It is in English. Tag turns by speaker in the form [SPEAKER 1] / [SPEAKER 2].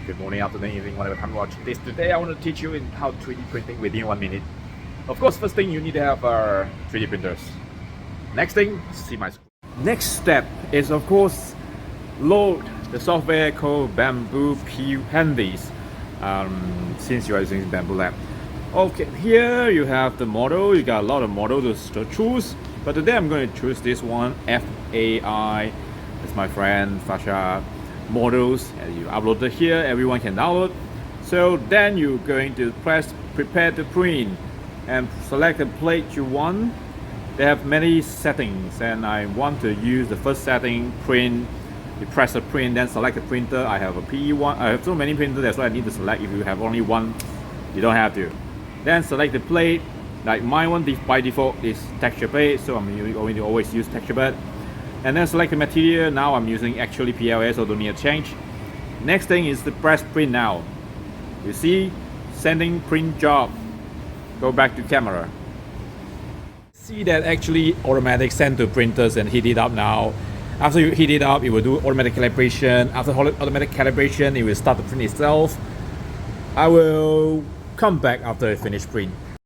[SPEAKER 1] Good morning, afternoon, evening, whatever time you watch this. Today I want to teach you in how 3D printing within 1 minute. Of course, first thing you need to have 3D printers. Next thing, see my screen. Next step is of course load the software called Bamboo Handies. Since you are using Bamboo Lab. Okay, here you have the model. You got a lot of models to choose, but today I'm going to choose this one, FAI. It's my friend Fasha models, and you upload it here. Everyone can download. So then you're going to press prepare to print and select the plate you want. They have many settings, and I want to use the first setting, print. You press the print, then select the printer. I have a PE1. I have so many printers, that's why I need to select. If you have only one, you don't have to. Then select the plate. Like my one by default is texture plate, so I'm going to always use texture bed. And then select the material. Now I'm using actually PLA, so don't need to change. Next thing is the press print now. You see, sending print job. Go back to camera. See that actually automatic send to printers and heat it up now. After you heat it up, it will do automatic calibration. After automatic calibration, it will start to print itself. I will come back after I finish print.